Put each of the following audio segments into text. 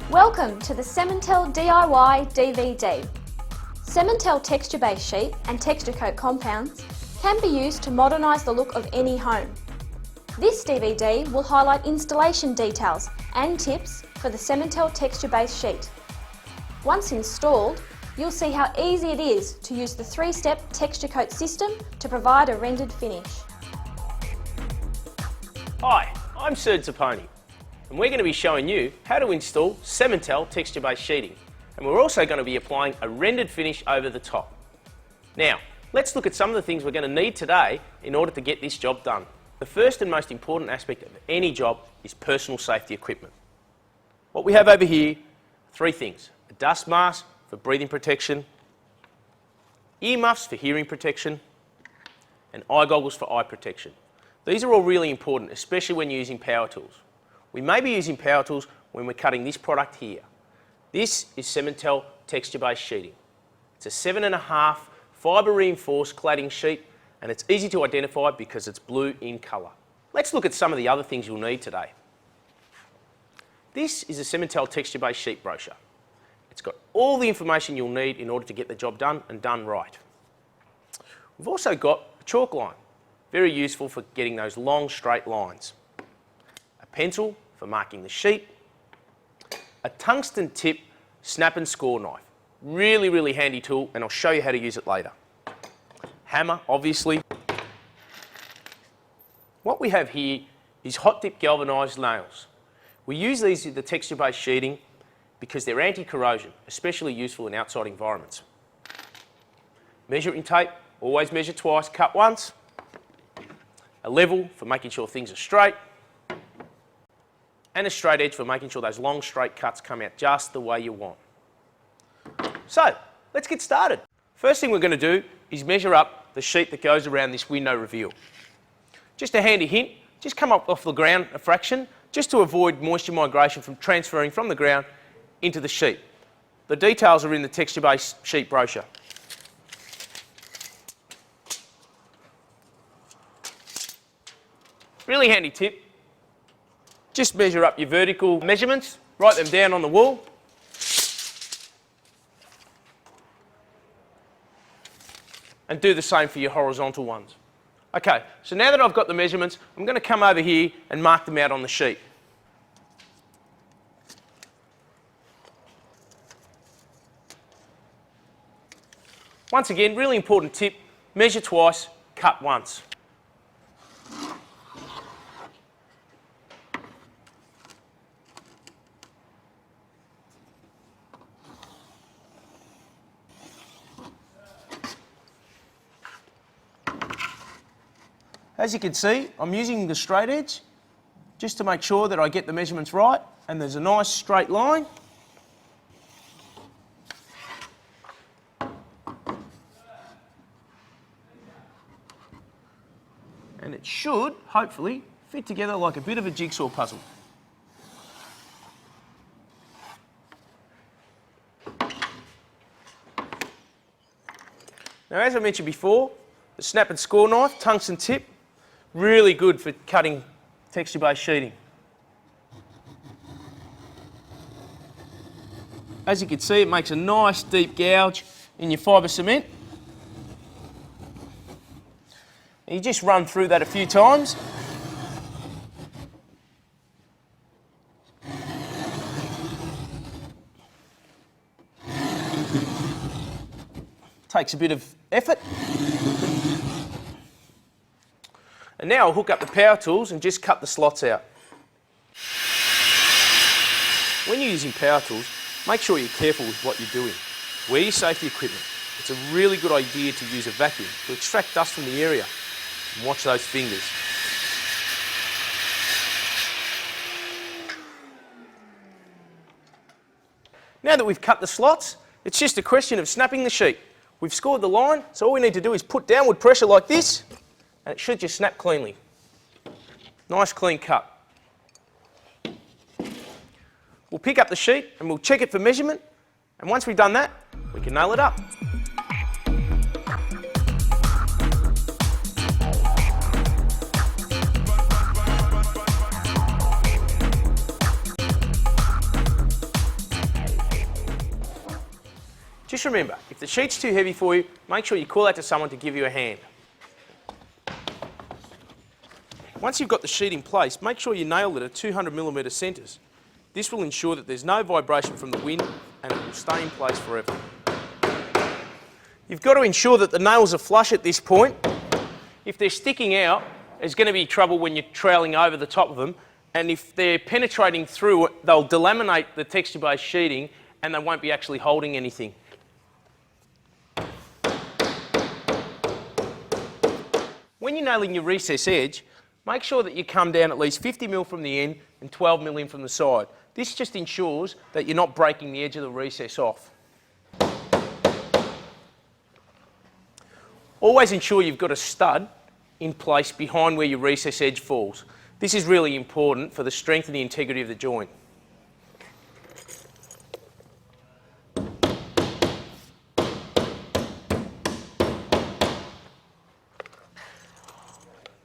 Welcome to the Cemintel DIY DVD. Cemintel texture-based sheet and texture coat compounds can be used to modernise the look of any home. This DVD will highlight installation details and tips for the Cemintel texture-based sheet. Once installed, you'll see how easy it is to use the 3-step texture coat system to provide a rendered finish. Hi, I'm Sir Zaponi, and we're going to be showing you how to install Cemintel texture-based sheeting, and we're also going to be applying a rendered finish over the top. Now, let's look at some of the things we're going to need today in order to get this job done. The first and most important aspect of any job is personal safety equipment. What we have over here, 3 things: a dust mask for breathing protection, earmuffs for hearing protection, and eye goggles for eye protection. These are all really important, especially when using power tools. We may be using power tools when we're cutting this product here. This is Cemintel texture-based sheeting. It's a 7.5 fibre reinforced cladding sheet, and it's easy to identify because it's blue in colour. Let's look at some of the other things you'll need today. This is a Cemintel texture-based sheet brochure. It's got all the information you'll need in order to get the job done and done right. We've also got a chalk line, very useful for getting those long straight lines. A pencil for marking the sheet. A tungsten tip snap and score knife. Really handy tool, and I'll show you how to use it later. Hammer, obviously. What we have here is hot dip galvanised nails. We use these in the texture-based sheeting because they're anti-corrosion, especially useful in outside environments. Measuring tape, always measure twice, cut once. A level for making sure things are straight. And a straight edge for making sure those long straight cuts come out just the way you want. So, let's get started. First thing we're going to do is measure up the sheet that goes around this window reveal. Just a handy hint, just come up off the ground a fraction, just to avoid moisture migration from transferring from the ground into the sheet. The details are in the texture-based sheet brochure. Really handy tip. Just measure up your vertical measurements, write them down on the wall. And do the same for your horizontal ones. Okay, so now that I've got the measurements, I'm going to come over here and mark them out on the sheet. Once again, really important tip, measure twice, cut once. As you can see, I'm using the straight edge just to make sure that I get the measurements right, and there's a nice straight line. And it should, hopefully, fit together like a bit of a jigsaw puzzle. Now, as I mentioned before, the snap and score knife, tungsten tip, really good for cutting texture-based sheeting. As you can see, it makes a nice deep gouge in your fibre cement. And you just run through that a few times. Takes a bit of effort. And now I'll hook up the power tools and just cut the slots out. When you're using power tools, make sure you're careful with what you're doing. Wear your safety equipment. It's a really good idea to use a vacuum to extract dust from the area. And watch those fingers. Now that we've cut the slots, it's just a question of snapping the sheet. We've scored the line, so all we need to do is put downward pressure like this, and it should just snap cleanly. Nice clean cut. We'll pick up the sheet and we'll check it for measurement, and once we've done that, we can nail it up. Just remember, if the sheet's too heavy for you, make sure you call out to someone to give you a hand. Once you've got the sheet in place, make sure you nail it at 200mm centres. This will ensure that there's no vibration from the wind and it will stay in place forever. You've got to ensure that the nails are flush at this point. If they're sticking out, there's going to be trouble when you're trailing over the top of them, and if they're penetrating through it, they'll delaminate the texture-based sheeting and they won't be actually holding anything. When you're nailing your recess edge, make sure that you come down at least 50mm from the end and 12mm in from the side. This just ensures that you're not breaking the edge of the recess off. Always ensure you've got a stud in place behind where your recess edge falls. This is really important for the strength and the integrity of the joint.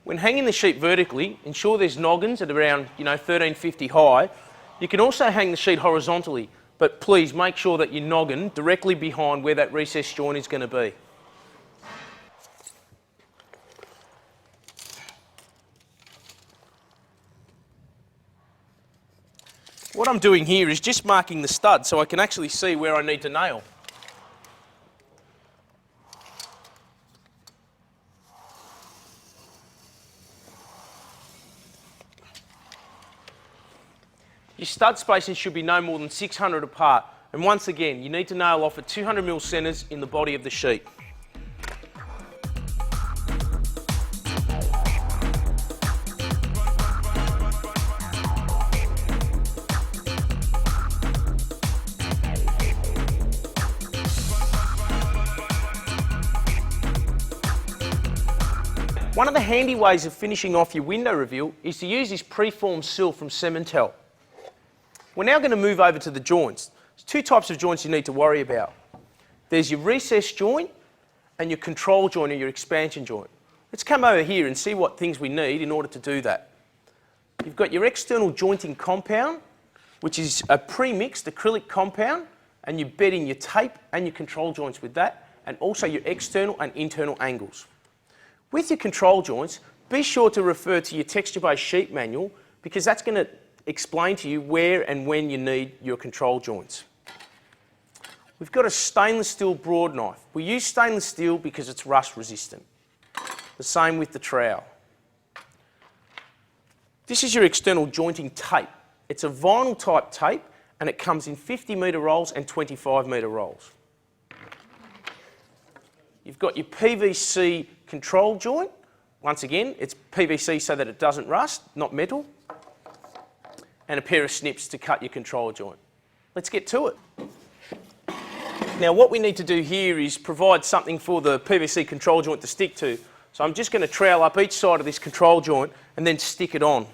When hanging the sheet vertically, ensure there's noggins at around 1350 high. You can also hang the sheet horizontally, but please make sure that your noggin directly behind where that recess joint is going to be. What I'm doing here is just marking the stud so I can actually see where I need to nail. Your stud spacing should be no more than 600 apart, and once again you need to nail off at 200mm centres in the body of the sheet. One of the handy ways of finishing off your window reveal is to use this Preform Sill from Cemintel. We're now going to move over to the joints. There's two types of joints you need to worry about. There's your recess joint and your control joint or your expansion joint. Let's come over here and see what things we need in order to do that. You've got your external jointing compound, which is a pre-mixed acrylic compound, and you bed in your tape and your control joints with that, and also your external and internal angles. With your control joints, be sure to refer to your texture-based sheet manual because that's going to explain to you where and when you need your control joints. We've got a stainless steel broad knife. We use stainless steel because it's rust resistant. The same with the trowel. This is your external jointing tape. It's a vinyl type tape and it comes in 50m rolls and 25m rolls. You've got your PVC control joint. Once again, it's PVC so that it doesn't rust, not metal. And a pair of snips to cut your control joint. Let's get to it. Now what we need to do here is provide something for the PVC control joint to stick to. So I'm just going to trowel up each side of this control joint and then stick it on.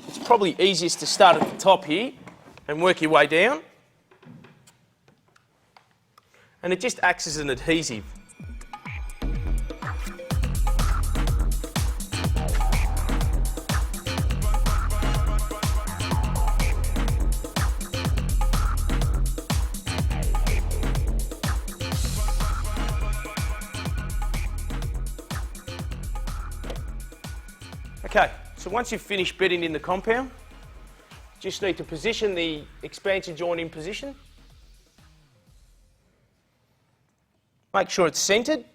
It's probably easiest to start at the top here and work your way down. And it just acts as an adhesive. Okay, so once you've finished bedding in the compound, just need to position the expansion joint in position. Make sure it's centred.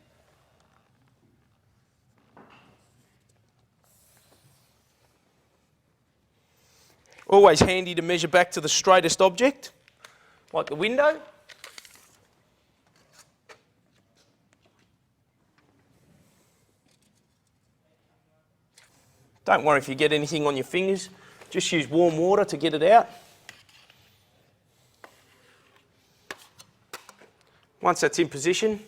Always handy to measure back to the straightest object, like the window. Don't worry if you get anything on your fingers, just use warm water to get it out. Once that's in position,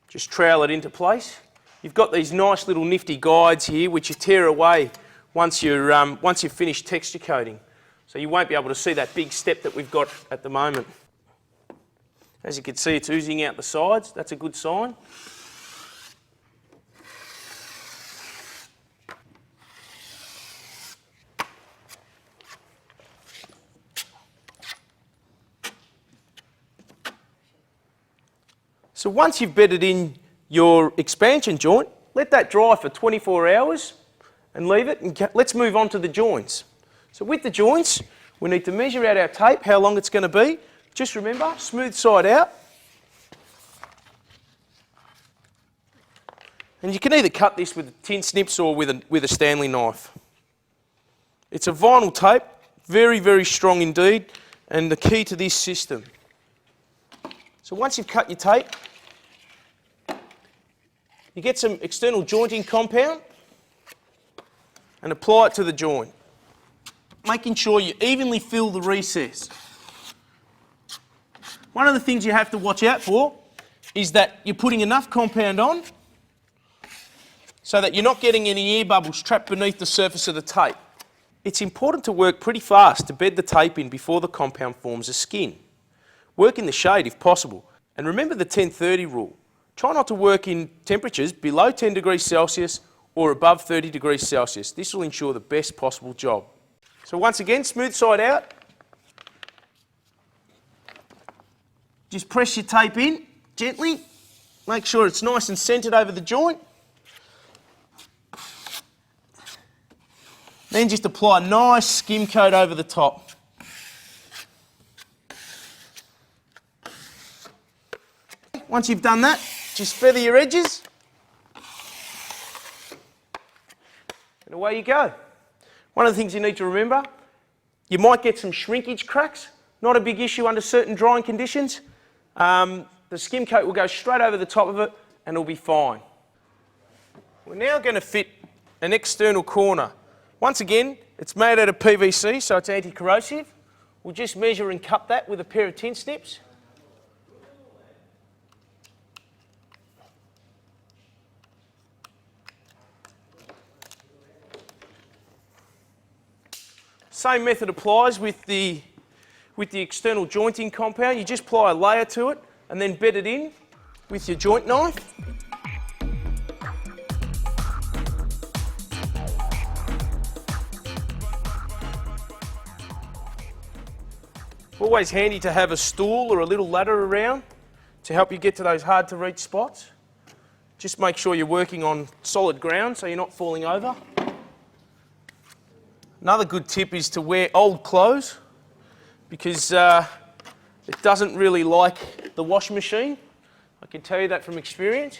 just trowel it into place. You've got these nice little nifty guides here which you tear away once you've finished texture coating. So you won't be able to see that big step that we've got at the moment. As you can see, it's oozing out the sides. That's a good sign. So once you've bedded in your expansion joint, let that dry for 24 hours and leave it, and let's move on to the joints. So with the joints, we need to measure out our tape, how long it's going to be. Just remember, smooth side out. And you can either cut this with tin snips or with a Stanley knife. It's a vinyl tape, very, very strong indeed, and the key to this system. So once you've cut your tape, you get some external jointing compound and apply it to the joint, making sure you evenly fill the recess. One of the things you have to watch out for is that you're putting enough compound on so that you're not getting any air bubbles trapped beneath the surface of the tape. It's important to work pretty fast to bed the tape in before the compound forms a skin. Work in the shade if possible, and remember the 10-30 rule. Try not to work in temperatures below 10 degrees Celsius or above 30 degrees Celsius. This will ensure the best possible job. So once again, smooth side out. Just press your tape in gently. Make sure it's nice and centred over the joint. Then just apply a nice skim coat over the top. Once you've done that, just feather your edges. And away you go. One of the things you need to remember, you might get some shrinkage cracks. Not a big issue under certain drying conditions. The skim coat will go straight over the top of it and it'll be fine. We're now going to fit an external corner. Once again, it's made out of PVC, so it's anti-corrosive. We'll just measure and cut that with a pair of tin snips. Same method applies with the external jointing compound. You just apply a layer to it and then bed it in with your joint knife. Always handy to have a stool or a little ladder around to help you get to those hard to reach spots. Just make sure you're working on solid ground so you're not falling over. Another good tip is to wear old clothes because it doesn't really like the washing machine. I can tell you that from experience.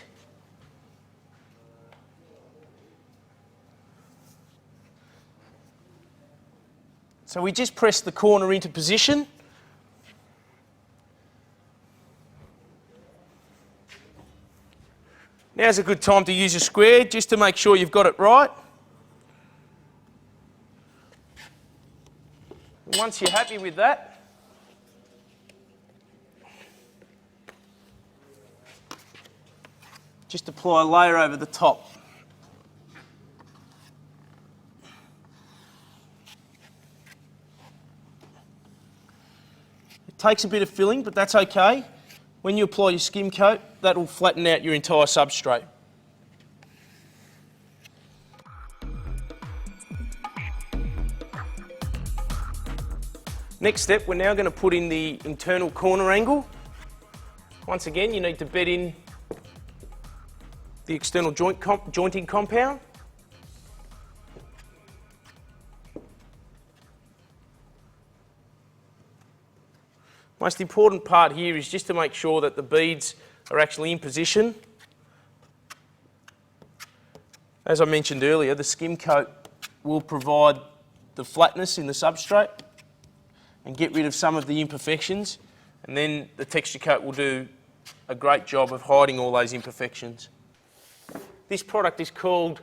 So we just press the corner into position. Now's a good time to use a square just to make sure you've got it right. And once you're happy with that, just apply a layer over the top. It takes a bit of filling, but that's okay. When you apply your skim coat, that will flatten out your entire substrate. Next step, we're now going to put in the internal corner angle. Once again, you need to bed in the external jointing compound. Most important part here is just to make sure that the beads are actually in position. As I mentioned earlier, the skim coat will provide the flatness in the substrate and get rid of some of the imperfections, and then the texture coat will do a great job of hiding all those imperfections. This product is called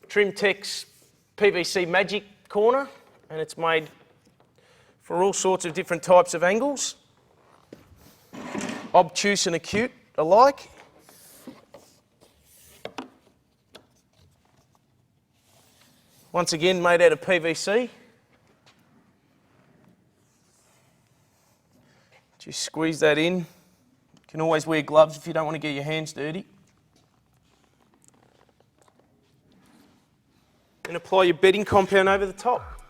Trimtex PVC Magic Corner, and it's made for all sorts of different types of angles, obtuse and acute alike. Once again, made out of PVC. Just squeeze that in. You can always wear gloves if you don't want to get your hands dirty. And apply your bedding compound over the top.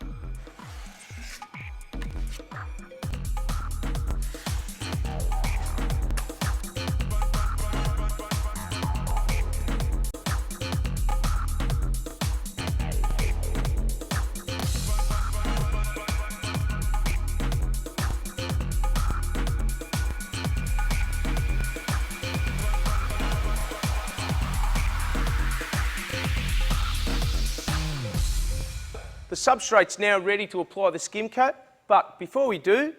the substrate's now ready to apply the skim coat, but before we do,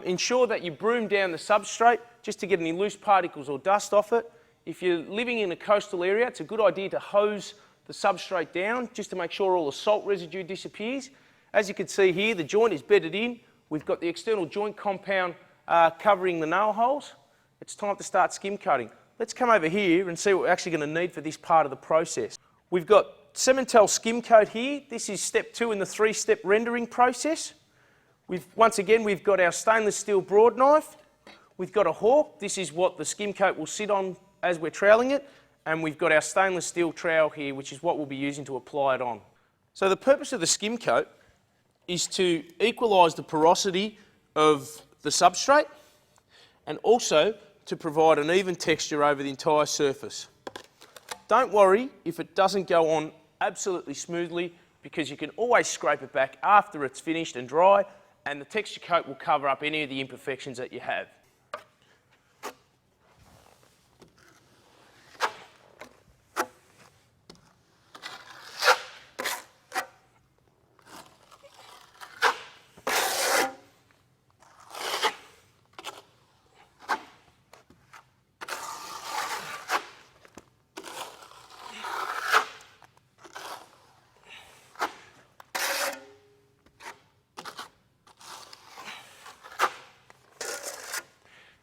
ensure that you broom down the substrate just to get any loose particles or dust off it. If you're living in a coastal area, it's a good idea to hose the substrate down just to make sure all the salt residue disappears. As you can see here, the joint is bedded in. We've got the external joint compound covering the nail holes. It's time to start skim coating. Let's come over here and see what we're actually going to need for this part of the process. We've got Cemintel skim coat here. This is step 2 in the 3-step rendering process. Once again, we've got our stainless steel broad knife. We've got a hawk. This is what the skim coat will sit on as we're troweling it. And we've got our stainless steel trowel here, which is what we'll be using to apply it on. So the purpose of the skim coat is to equalise the porosity of the substrate and also to provide an even texture over the entire surface. Don't worry if it doesn't go on absolutely smoothly, because you can always scrape it back after it's finished and dry, and the texture coat will cover up any of the imperfections that you have.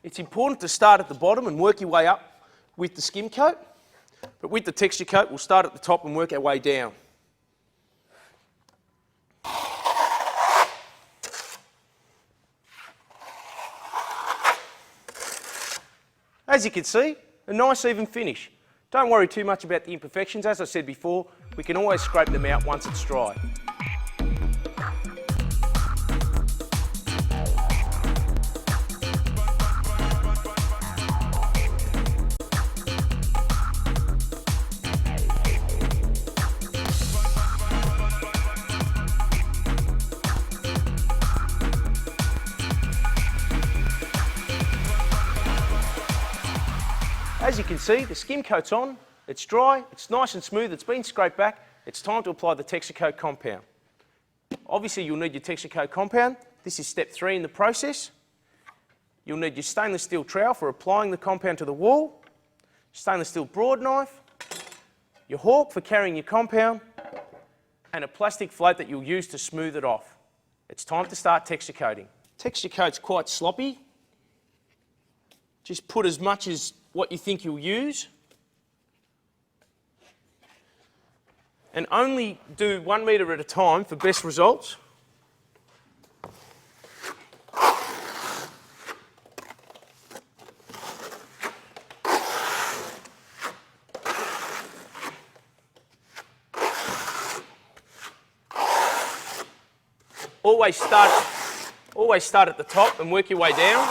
It's important to start at the bottom and work your way up with the skim coat, but with the texture coat, we'll start at the top and work our way down. As you can see, a nice even finish. Don't worry too much about the imperfections. As I said before, we can always scrape them out once it's dry. As you can see, the skim coat's on, it's dry, it's nice and smooth, it's been scraped back. It's time to apply the texture coat compound. Obviously, you'll need your texture coat compound. This is step 3 in the process. You'll need your stainless steel trowel for applying the compound to the wall, stainless steel broad knife, your hawk for carrying your compound, and a plastic float that you'll use to smooth it off. It's time to start texture coating. Texture coat's quite sloppy. Just put as much as what you think you'll use, and only do 1 metre at a time for best results. Always start at the top and work your way down.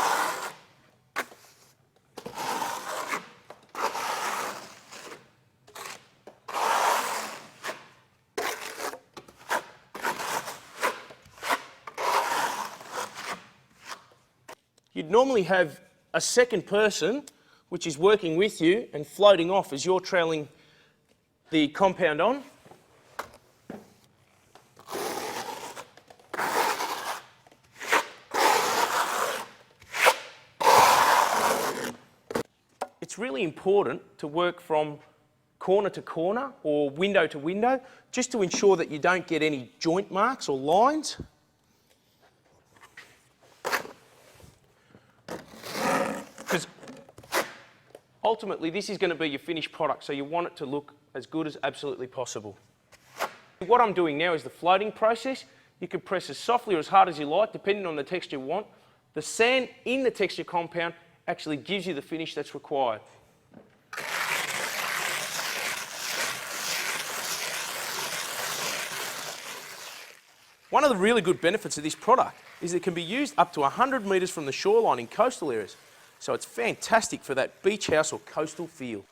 You'd normally have a second person which is working with you and floating off as you're troweling the compound on. It's really important to work from corner to corner or window to window, just to ensure that you don't get any joint marks or lines. Because ultimately this is going to be your finished product, so you want it to look as good as absolutely possible. What I'm doing now is the floating process. You can press as softly or as hard as you like, depending on the texture you want. The sand in the texture compound actually gives you the finish that's required. One of the really good benefits of this product is it can be used up to 100 metres from the shoreline in coastal areas. So it's fantastic for that beach house or coastal feel.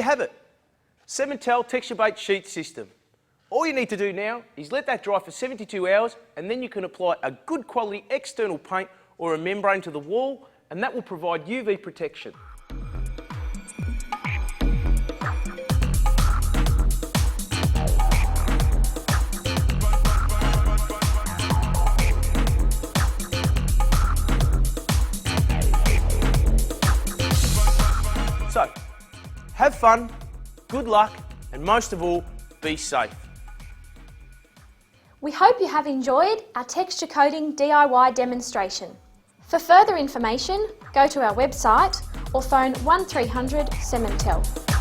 have it. Cemintel texture-based sheet system. All you need to do now is let that dry for 72 hours and then you can apply a good quality external paint or a membrane to the wall and that will provide UV protection. So, have fun, good luck, and most of all, be safe. We hope you have enjoyed our texture coating DIY demonstration. For further information, go to our website or phone 1300 Cemintel.